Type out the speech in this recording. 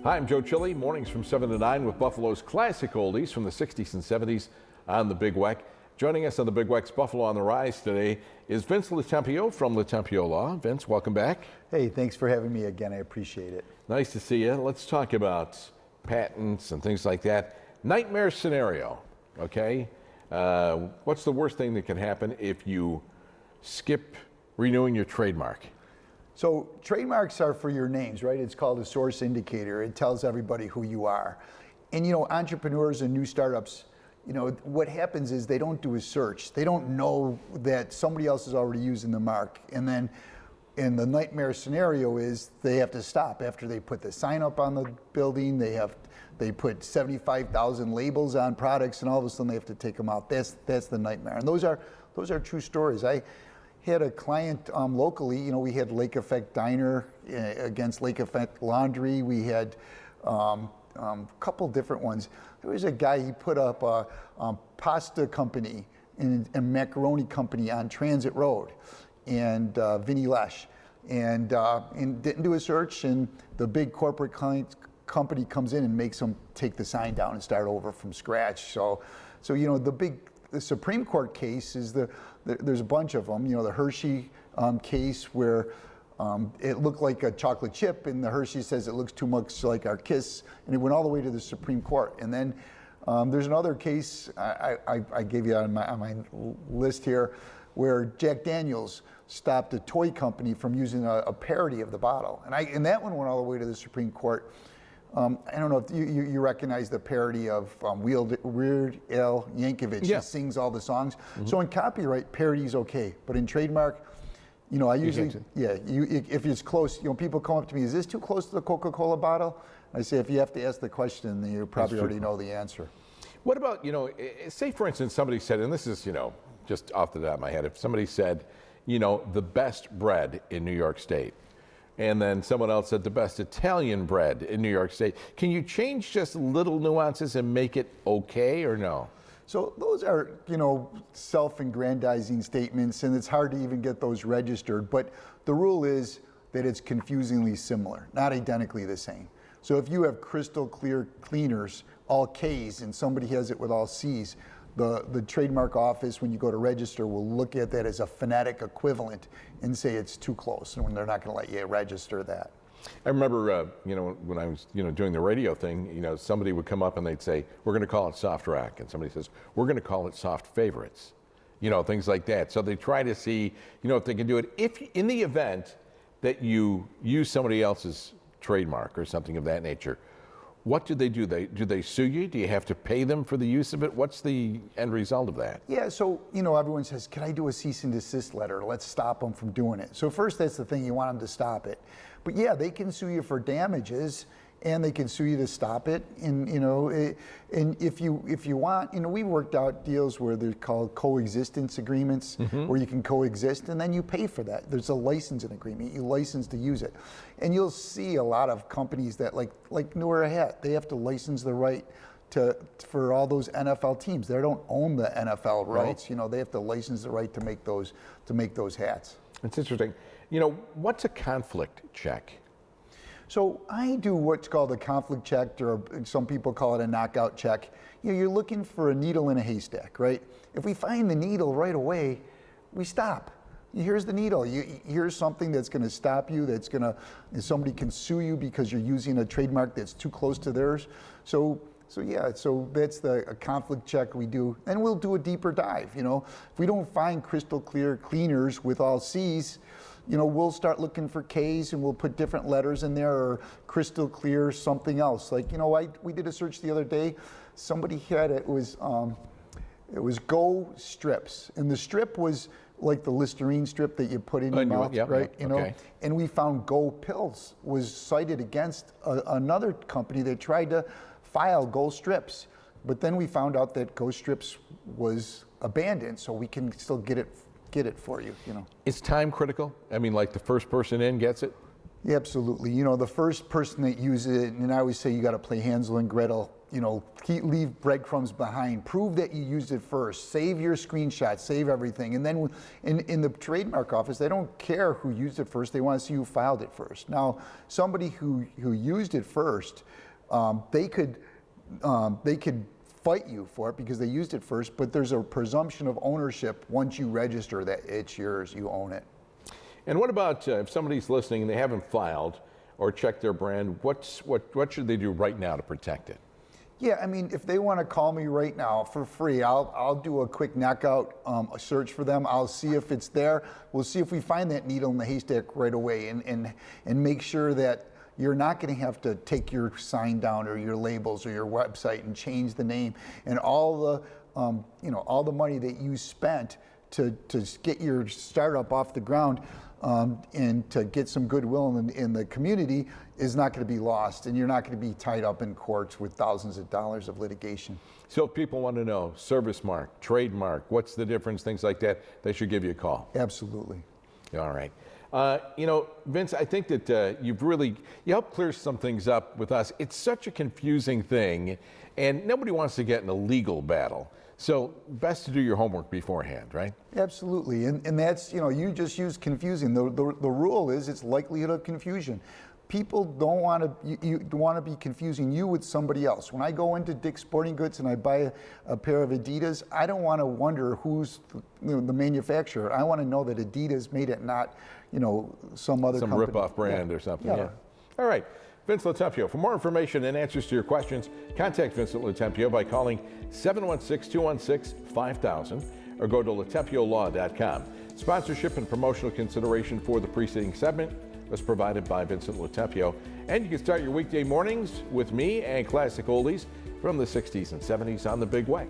Hi, I'm Joe Chili. Mornings from 7 to 9 with Buffalo's classic oldies from the 60s and 70s on the Big Weck. Joining us on the Big Weck's Buffalo on the Rise today is Vince LoTempio from LoTempio Law. Vince, welcome back. Hey, thanks for having me again. I appreciate it. Nice to see you. Let's talk about patents and things like that. Nightmare scenario, okay? What's the worst thing that can happen if you skip renewing your trademark? So trademarks are for your names, right? It's called a source indicator. It tells everybody who you are. And you know, entrepreneurs and new startups, you know, what happens is they don't do a search. They don't know that somebody else is already using the mark. And then in the nightmare scenario is they have to stop after they put the sign up on the building. They put 75,000 labels on products, and all of a sudden they have to take them out. That's the nightmare. And those are true stories. I had a client locally. You know, we had Lake Effect Diner against Lake Effect Laundry. We had a couple different ones. There was a guy, he put up a pasta company and a macaroni company on Transit Road, and Vinny Lesh, and didn't do a search, and the big corporate company comes in and makes them take the sign down and start over from scratch. So you know, the Supreme Court case is there's a bunch of them. You know, the Hershey case where it looked like a chocolate chip, and the Hershey says it looks too much like our Kiss, and it went all the way to the Supreme Court. And then there's another case I gave you on my list here, where Jack Daniels stopped a toy company from using a parody of the bottle, and that one went all the way to the Supreme Court. I don't know if you recognize the parody of Weird Al Yankovic. Yeah. He sings all the songs. Mm-hmm. So in copyright, parody's okay, but in trademark, you know, I usually, if it's close, you know, people come up to me, is this too close to the Coca-Cola bottle? I say, if you have to ask the question, then you probably already know the answer. What about, you know, say for instance, somebody said, and this is, you know, just off the top of my head, if somebody said, you know, the best bread in New York State, and then someone else said the best Italian bread in New York State, can you change just little nuances and make it okay or no? So those are, you know, self-aggrandizing statements, and it's hard to even get those registered. But the rule is that it's confusingly similar, not identically the same. So if you have crystal clear cleaners, all K's, and somebody has it with all C's, the trademark office, when you go to register, will look at that as a phonetic equivalent and say it's too close, and when they're not going to let you register that. I remember, you know, when I was, you know, doing the radio thing, you know, somebody would come up and they'd say, we're going to call it Soft Rock, and somebody says, we're going to call it Soft Favorites, you know, things like that. So they try to see, you know, if they can do it. If in the event that you use somebody else's trademark or something of that nature, what do they do? Do they sue you? Do you have to pay them for the use of it? What's the end result of that? Yeah, so, you know, everyone says, can I do a cease and desist letter? Let's stop them from doing it. So first, that's the thing, you want them to stop it. But yeah, they can sue you for damages, and they can sue you to stop it. And, you know, and if you want, you know, we worked out deals where they're called coexistence agreements, where you can coexist, and then you pay for that. There's a licensing agreement. You license to use it. And you'll see a lot of companies that, like Newer Hat, they have to license the right for all those NFL teams. They don't own the NFL rights. Right. You know, they have to license the right to make those hats. It's interesting. You know, what's a conflict check? So I do what's called a conflict check, or some people call it a knockout check. You know, you're looking for a needle in a haystack, right? If we find the needle right away, we stop. Here's the needle. Here's something that's going to stop you. Somebody can sue you because you're using a trademark that's too close to theirs. So that's a conflict check we do. Then we'll do a deeper dive. You know, if we don't find crystal clear cleaners with all C's, you know, we'll start looking for K's, and we'll put different letters in there, or crystal clear something else. Like, you know, we did a search the other day. Somebody had it was Go strips, and the strip was like the Listerine strip that you put in your mouth, right? You know, and we found Go pills was cited against another company that tried to file Go strips, but then we found out that Go strips was abandoned, so we can still get it for you, you know. Is time critical? I mean, like the first person in gets it? Yeah, absolutely. You know, the first person that uses it, and I always say you got to play Hansel and Gretel leave breadcrumbs behind. Prove that you used it first. Save your screenshots. Save everything. And then in the trademark office, they don't care who used it first. They want to see who filed it first. Now, somebody who used it first, they could fight you for it because they used it first. But there's a presumption of ownership once you register that it's yours. You own it. And what about if somebody's listening and they haven't filed or checked their brand? What should they do right now to protect it? Yeah, I mean, if they want to call me right now for free, I'll do a quick knockout search for them. I'll see if it's there. We'll see if we find that needle in the haystack right away, and make sure that you're not going to have to take your sign down or your labels or your website and change the name and all the money that you spent to get your startup off the ground. And to get some goodwill in the community is not going to be lost, and you're not going to be tied up in courts with thousands of dollars of litigation. So if people want to know service mark, trademark, what's the difference, things like that, they should give you a call. Absolutely. All right. Vince, I think that you helped clear some things up with us. It's such a confusing thing, and nobody wants to get in a legal battle. So best to do your homework beforehand, right? Absolutely, and that's, you just use confusing. The rule is it's likelihood of confusion. People don't want to, you want to be confusing you with somebody else. When I go into Dick's Sporting Goods and I buy a pair of Adidas, I don't want to wonder who's the manufacturer. I want to know that Adidas made it, not some other company. Rip-off brand or something. Yeah. All right. Vince LoTempio. For more information and answers to your questions, contact Vincent LoTempio by calling 716-216-5000 or go to lotempiolaw.com. Sponsorship and promotional consideration for the preceding segment was provided by Vincent LoTempio. And you can start your weekday mornings with me and classic oldies from the 60s and 70s on the Big Way.